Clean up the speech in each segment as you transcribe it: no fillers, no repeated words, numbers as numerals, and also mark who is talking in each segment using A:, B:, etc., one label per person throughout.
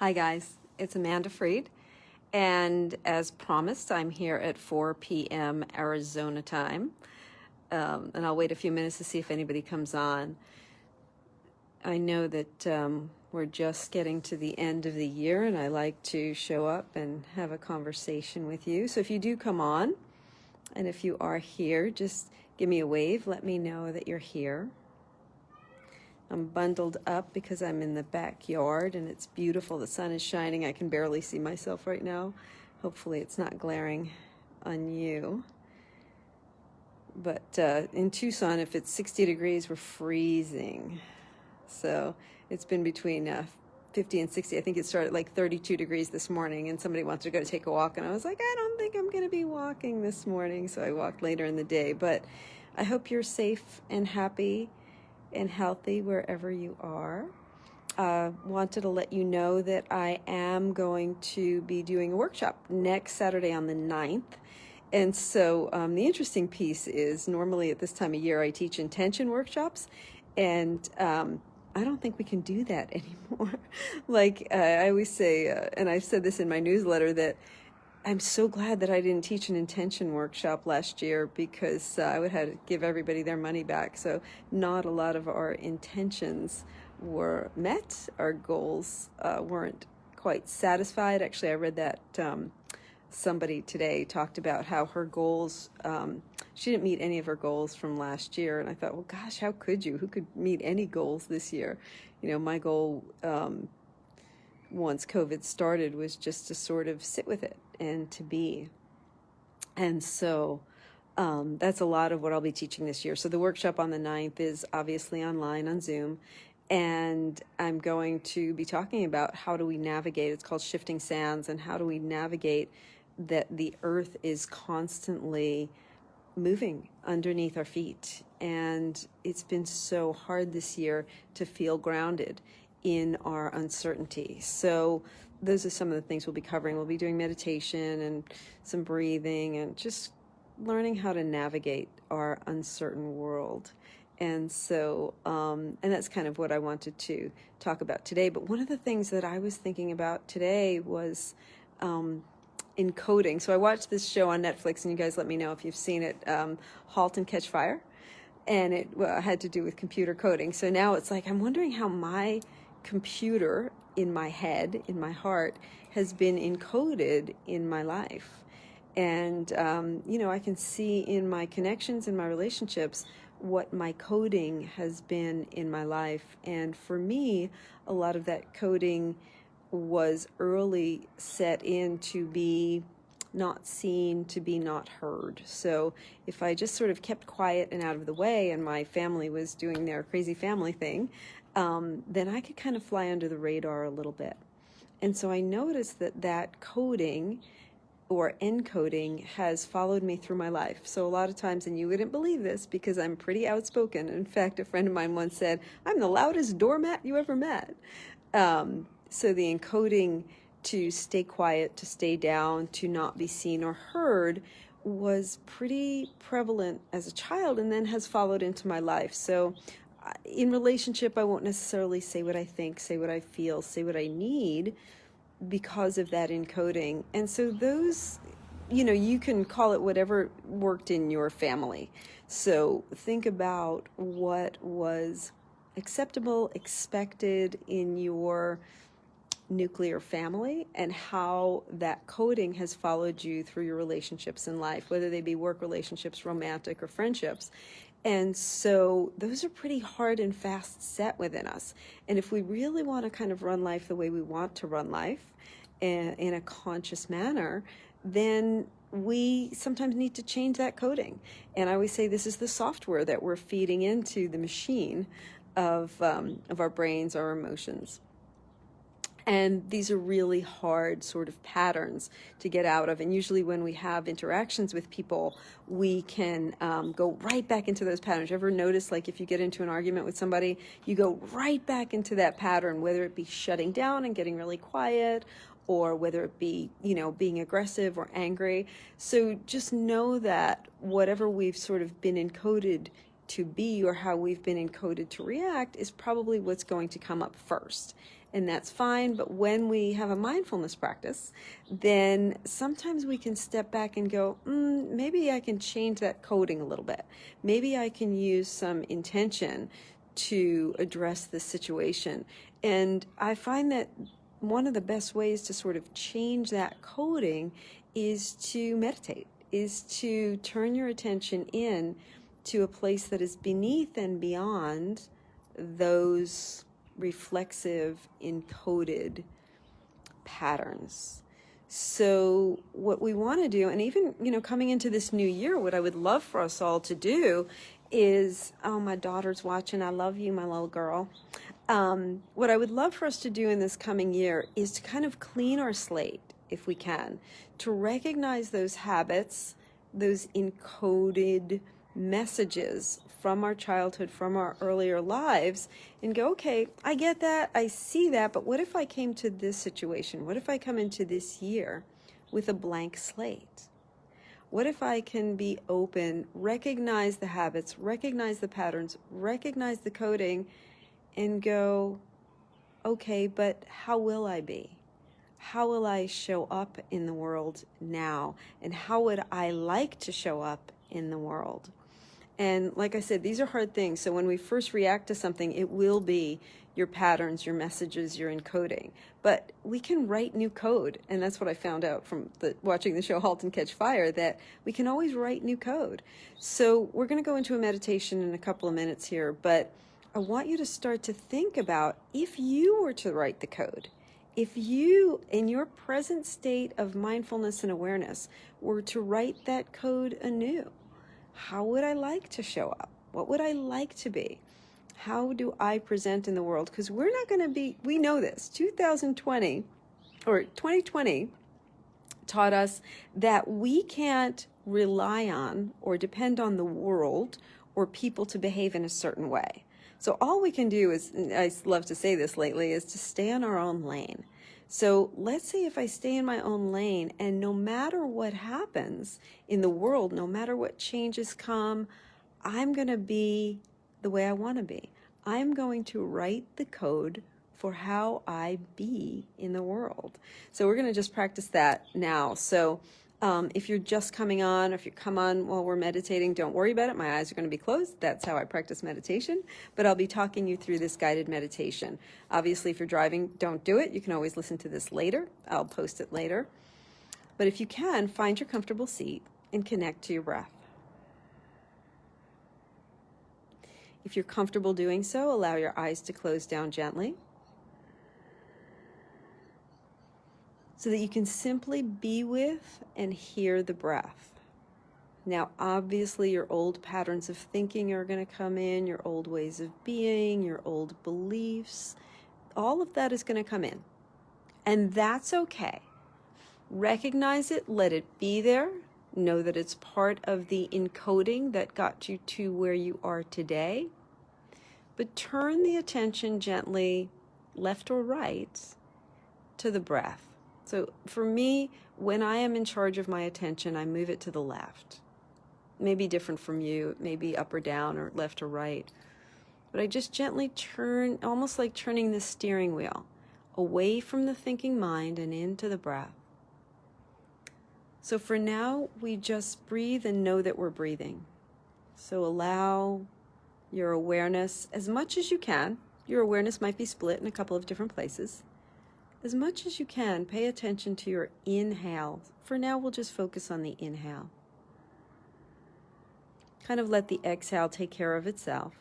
A: Hi guys, it's Amanda Freed, and as promised, I'm here at 4 p.m. Arizona time, and I'll wait a few minutes to see if anybody comes on. I know that we're just getting to the end of the year, and I like to show up and have a conversation with you. So if you do come on, and if you are here, just give me a wave, let me know that you're here. I'm bundled up because I'm in the backyard and it's beautiful. The sun is shining. I can barely see myself right now. Hopefully it's not glaring on you. But in Tucson, if it's 60 degrees, we're freezing. So it's been between 50 and 60. I think it started like 32 degrees this morning, and somebody wanted to go take a walk, and I was like, I don't think I'm going to be walking this morning. So I walked later in the day. But I hope you're safe and happy and healthy wherever you are. Wanted to let you know that I am going to be doing a workshop next Saturday on the 9th. And so the interesting piece is normally at this time of year I teach intention workshops, and I don't think we can do that anymore. Like I always say, and I've said this in my newsletter, that I'm so glad that I didn't teach an intention workshop last year, because I would have to give everybody their money back. So not a lot of our intentions were met. Our goals weren't quite satisfied. Actually, I read that somebody today talked about how her goals, she didn't meet any of her goals from last year. And I thought, well, gosh, how could you? Who could meet any goals this year? You know, my goal once COVID started was just to sort of sit with it and to be. And so that's a lot of what I'll be teaching this year. So the workshop on the 9th is obviously online on Zoom, and I'm going to be talking about how do we navigate, it's called Shifting Sands, and how do we navigate that the earth is constantly moving underneath our feet. And it's been so hard this year to feel grounded in our uncertainty. So those are some of the things we'll be covering. We'll be doing meditation and some breathing and just learning how to navigate our uncertain world. And so, and that's kind of what I wanted to talk about today. But one of the things that I was thinking about today was encoding. So I watched this show on Netflix, and you guys let me know if you've seen it, Halt and Catch Fire. And it had to do with computer coding. So now it's like, I'm wondering how my computer in my head, in my heart, has been encoded in my life. And, you know, I can see in my connections, in my relationships, what my coding has been in my life. And for me, a lot of that coding was early set in to be not seen, to be not heard. So if I just sort of kept quiet and out of the way, and my family was doing their crazy family thing, then I could kind of fly under the radar a little bit. And so I noticed that that coding or encoding has followed me through my life. So a lot of times, and you wouldn't believe this because I'm pretty outspoken. In fact, a friend of mine once said, I'm the loudest doormat you ever met. So the encoding to stay quiet, to stay down, to not be seen or heard was pretty prevalent as a child, and then has followed into my life. So in relationship, I won't necessarily say what I think, say what I feel, say what I need, because of that encoding. And so those, you know, you can call it whatever worked in your family. So think about what was acceptable, expected in your nuclear family, and how that coding has followed you through your relationships in life, whether they be work relationships, romantic, or friendships. And so those are pretty hard and fast set within us. And if we really want to kind of run life the way we want to run life, in a conscious manner, then we sometimes need to change that coding. And I always say this is the software that we're feeding into the machine of our brains, our emotions. And these are really hard sort of patterns to get out of. And usually when we have interactions with people, we can go right back into those patterns. You ever notice, like, if you get into an argument with somebody, you go right back into that pattern, whether it be shutting down and getting really quiet, or whether it be, you know, being aggressive or angry. So just know that whatever we've sort of been encoded to be or how we've been encoded to react is probably what's going to come up first. And that's fine, but when we have a mindfulness practice, then sometimes we can step back and go, maybe I can change that coding a little bit. Maybe I can use some intention to address this situation. And I find that one of the best ways to sort of change that coding is to meditate, is to turn your attention in to a place that is beneath and beyond those reflexive, encoded patterns. So what we want to do, and even, coming into this new year, what I would love for us all to do is, oh, my daughter's watching. I love you, my little girl. What I would love for us to do in this coming year is to kind of clean our slate, if we can, to recognize those habits, those encoded messages from our childhood, from our earlier lives, and go, okay, I get that, I see that, but what if I came to this situation? What if I come into this year with a blank slate? What if I can be open, recognize the habits, recognize the patterns, recognize the coding, and go, okay, but how will I be? How will I show up in the world now? And how would I like to show up in the world? And like I said, these are hard things. So when we first react to something, it will be your patterns, your messages, your encoding. But we can write new code. And that's what I found out from watching the show Halt and Catch Fire, that we can always write new code. So we're going to go into a meditation in a couple of minutes here. But I want you to start to think about, if you were to write the code, if you, in your present state of mindfulness and awareness, were to write that code anew, how would I like to show up? What would I like to be? How do I present in the world? Because we're not going to be, we know this, 2020 or 2020 taught us that we can't rely on or depend on the world or people to behave in a certain way. So all we can do is, I love to say this lately, is to stay in our own lane. So let's say if I stay in my own lane, and no matter what happens in the world, no matter what changes come, I'm going to be the way I want to be. I'm going to write the code for how I be in the world. So we're going to just practice that now. So if you're just coming on, or if you come on while we're meditating, don't worry about it. My eyes are going to be closed. That's how I practice meditation. But I'll be talking you through this guided meditation. Obviously, if you're driving, don't do it. You can always listen to this later. I'll post it later. But if you can, find your comfortable seat and connect to your breath. If you're comfortable doing so, allow your eyes to close down gently, so that you can simply be with and hear the breath. Now, obviously, your old patterns of thinking are going to come in, your old ways of being, your old beliefs. All of that is going to come in. And that's okay. Recognize it, let it be there. Know that it's part of the encoding that got you to where you are today. But turn the attention gently, left or right, to the breath. So for me, when I am in charge of my attention, I move it to the left. It may be different from you. It may be up or down or left or right. But I just gently turn, almost like turning the steering wheel, away from the thinking mind and into the breath. So for now, we just breathe and know that we're breathing. So allow your awareness, as much as you can, your awareness might be split in a couple of different places. As much as you can, pay attention to your inhale. For now, we'll just focus on the inhale. Kind of let the exhale take care of itself.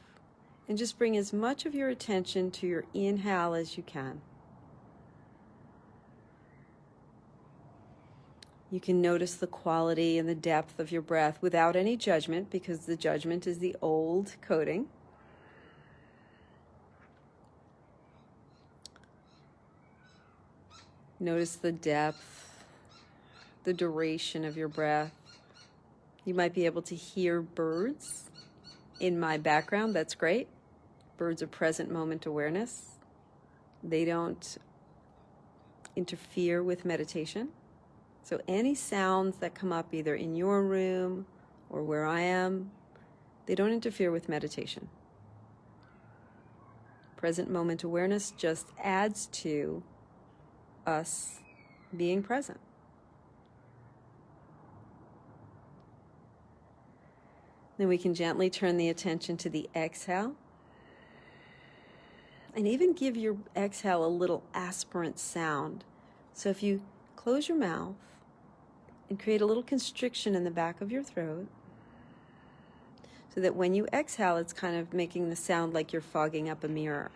A: And just bring as much of your attention to your inhale as you can. You can notice the quality and the depth of your breath without any judgment, because the judgment is the old coding. Notice the depth, the duration of your breath. You might be able to hear birds in my background. That's great. Birds are present moment awareness. They don't interfere with meditation. So any sounds that come up either in your room or where I am, They don't interfere with meditation. Present moment awareness just adds to us being present. Then we can gently turn the attention to the exhale. And even give your exhale a little aspirant sound. So if you close your mouth and create a little constriction in the back of your throat, so that when you exhale, it's kind of making the sound like you're fogging up a mirror.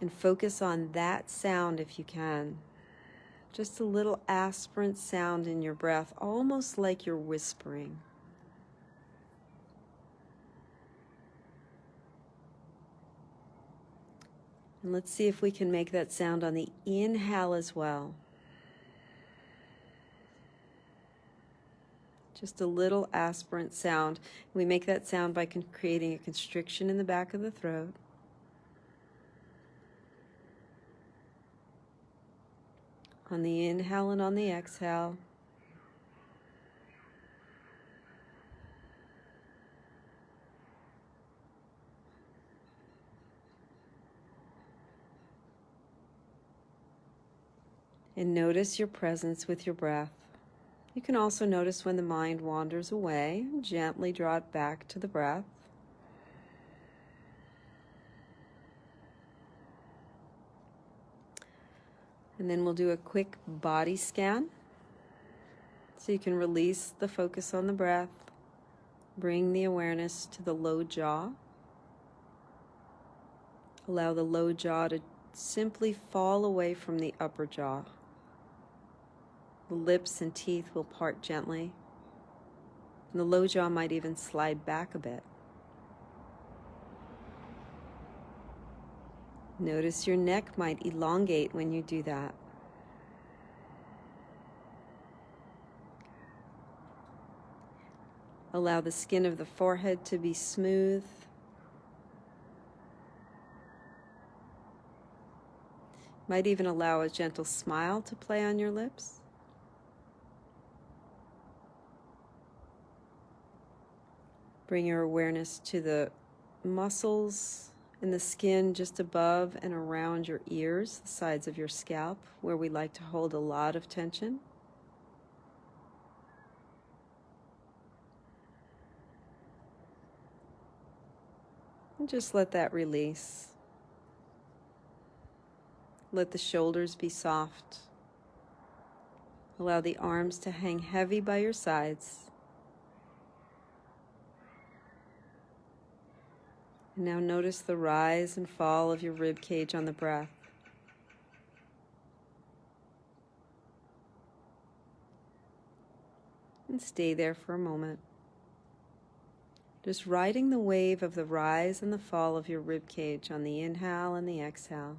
A: And focus on that sound if you can. Just a little aspirant sound in your breath, almost like you're whispering. And let's see if we can make that sound on the inhale as well. Just a little aspirant sound. We make that sound by creating a constriction in the back of the throat. On the inhale and on the exhale. And notice your presence with your breath. You can also notice when the mind wanders away, gently draw it back to the breath. And then we'll do a quick body scan. So you can release the focus on the breath, bring the awareness to the low jaw. Allow the low jaw to simply fall away from the upper jaw. The lips and teeth will part gently, and the low jaw might even slide back a bit. Notice your neck might elongate when you do that. Allow the skin of the forehead to be smooth. Might even allow a gentle smile to play on your lips. Bring your awareness to the muscles in the skin just above and around your ears, the sides of your scalp, where we like to hold a lot of tension. And just let that release. Let the shoulders be soft. Allow the arms to hang heavy by your sides. And now notice the rise and fall of your rib cage on the breath. And stay there for a moment. Just riding the wave of the rise and the fall of your rib cage on the inhale and the exhale.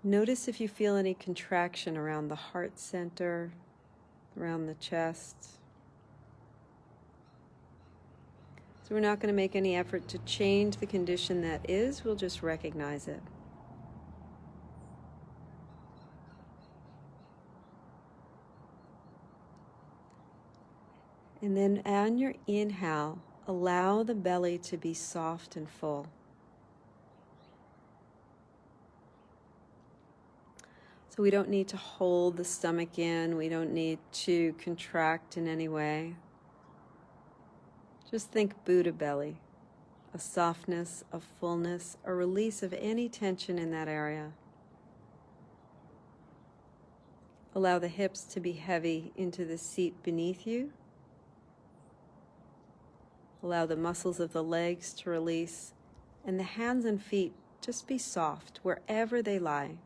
A: Notice if you feel any contraction around the heart center, around the chest. So we're not going to make any effort to change the condition that is, we'll just recognize it. And then on your inhale, allow the belly to be soft and full. So we don't need to hold the stomach in. We don't need to contract in any way. Just think Buddha belly, a softness, a fullness, a release of any tension in that area. Allow the hips to be heavy into the seat beneath you. Allow the muscles of the legs to release, and the hands and feet just be soft wherever they lie.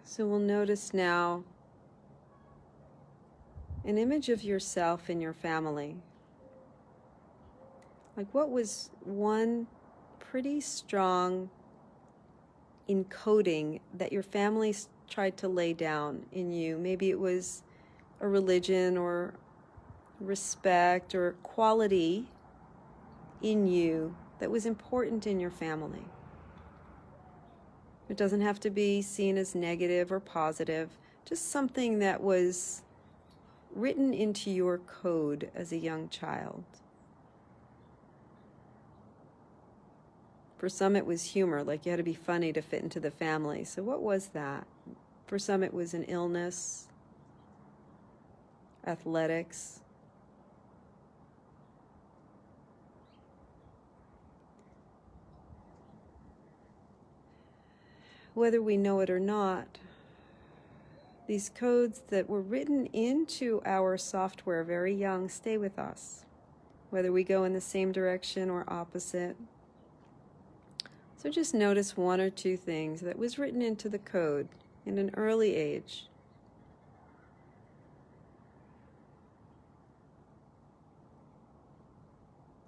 A: So we'll notice now an image of yourself and your family. Like what was one pretty strong encoding that your family tried to lay down in you. Maybe it was a religion or respect or quality in you that was important in your family. It doesn't have to be seen as negative or positive, just something that was written into your code as a young child. For some it was humor, like you had to be funny to fit into the family. So what was that? For some it was an illness, athletics. Whether we know it or not, these codes that were written into our software very young stay with us, whether we go in the same direction or opposite. So just notice one or two things that was written into the code in an early age.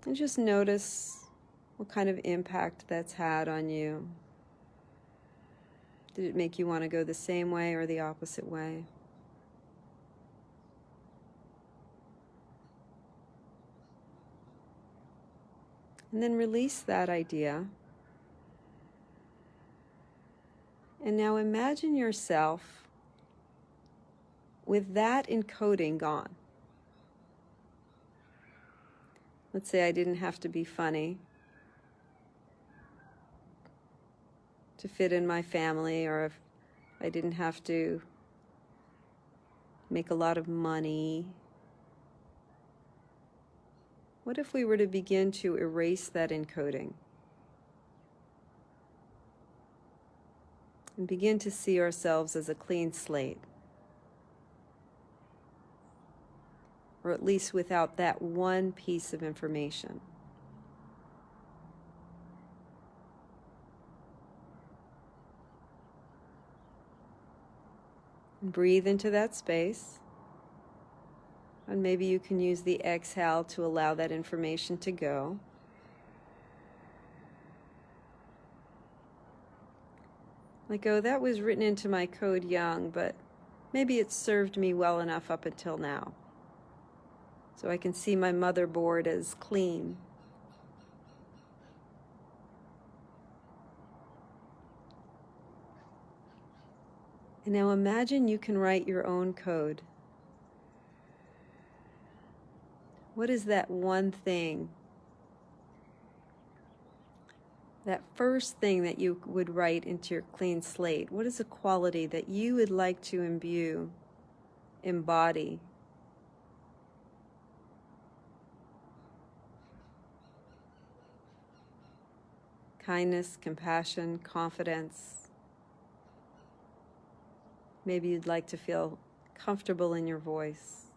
A: And just notice what kind of impact that's had on you. Did it make you want to go the same way or the opposite way? And then release that idea. And now imagine yourself with that encoding gone. Let's say I didn't have to be funny to fit in my family, or if I didn't have to make a lot of money. What if we were to begin to erase that encoding and begin to see ourselves as a clean slate? Or at least without that one piece of information. And breathe into that space. And maybe you can use the exhale to allow that information to go. Like, oh, that was written into my code young, but maybe it served me well enough up until now. So I can see my motherboard as clean. And now imagine you can write your own code. What is that one thing? That first thing that you would write into your clean slate? What is a quality that you would like to imbue, embody? Kindness, compassion, confidence. Maybe you'd like to feel comfortable in your voice.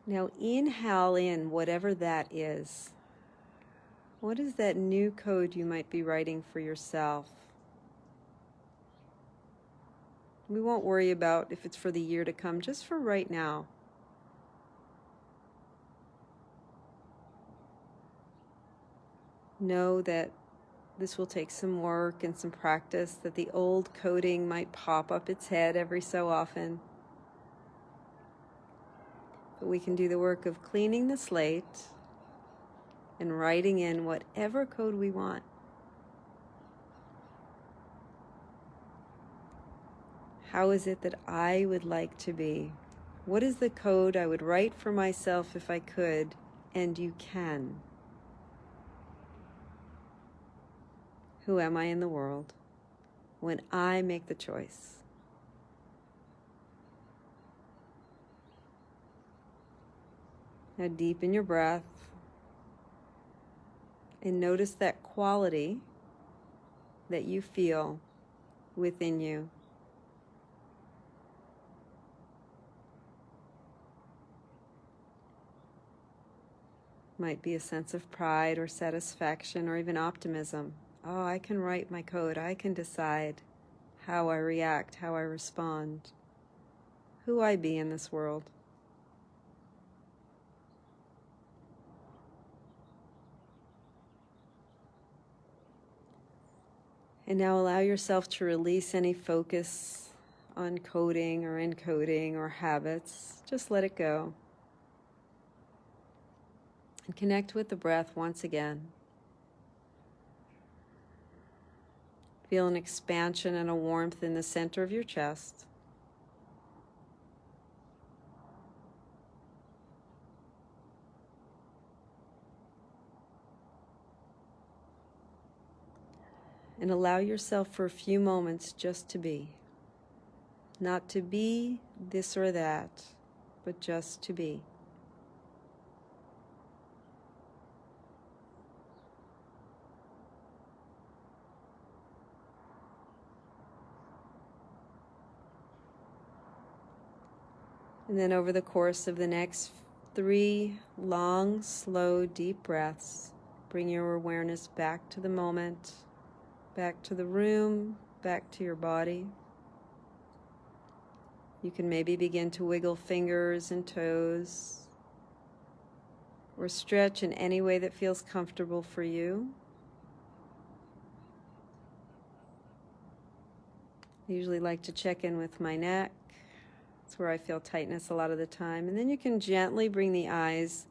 A: Now inhale in whatever that is. What is that new code you might be writing for yourself? We won't worry about if it's for the year to come, just for right now. Know that this will take some work and some practice, that the old coding might pop up its head every so often. But we can do the work of cleaning the slate and writing in whatever code we want. How is it that I would like to be? What is the code I would write for myself if I could? And you can. Who am I in the world when I make the choice? Now deepen your breath and notice that quality that you feel within you. Might be a sense of pride or satisfaction or even optimism. Oh, I can write my code. I can decide how I react, how I respond, who I be in this world. And now allow yourself to release any focus on coding or encoding or habits. Just let it go. And connect with the breath once again. Feel an expansion and a warmth in the center of your chest. And allow yourself for a few moments just to be. Not to be this or that, but just to be. And then over the course of the next 3 long, slow, deep breaths, bring your awareness back to the moment, back to the room, back to your body. You can maybe begin to wiggle fingers and toes, or stretch in any way that feels comfortable for you. I usually like to check in with my neck. It's where I feel tightness a lot of the time. And then you can gently bring the eyes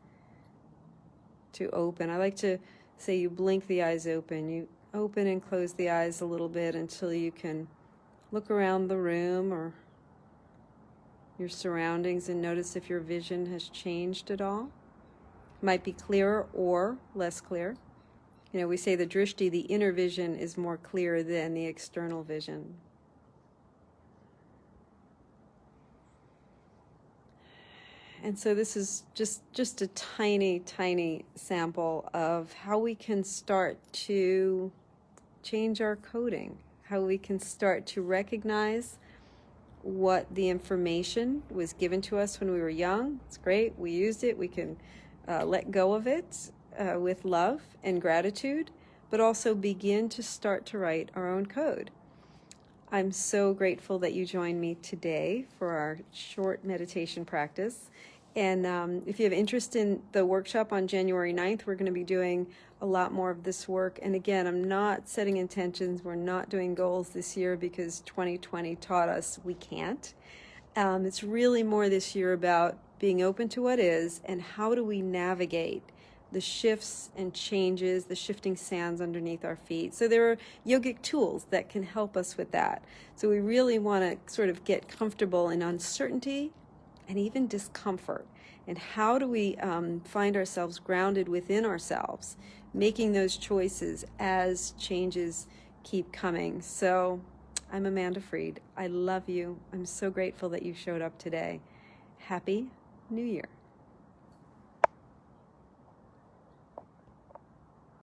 A: to open. I like to say you blink the eyes open. You open and close the eyes a little bit until you can look around the room or your surroundings and notice if your vision has changed at all. It might be clearer or less clear. You know, we say the drishti, the inner vision, is more clear than the external vision. And so this is just a tiny, tiny sample of how we can start to change our coding, how we can start to recognize what the information was given to us when we were young. It's great. We used it. We can let go of it with love and gratitude, but also begin to start to write our own code. I'm so grateful that you joined me today for our short meditation practice. And if you have interest in the workshop on January 9th, we're going to be doing a lot more of this work. And again, I'm not setting intentions. We're not doing goals this year because 2020 taught us we can't. It's really more this year about being open to what is and how do we navigate the shifts and changes, the shifting sands underneath our feet. So there are yogic tools that can help us with that. So we really want to sort of get comfortable in uncertainty and even discomfort. And how do we find ourselves grounded within ourselves, making those choices as changes keep coming. So I'm Amanda Freed. I love you. I'm so grateful that you showed up today. Happy New Year.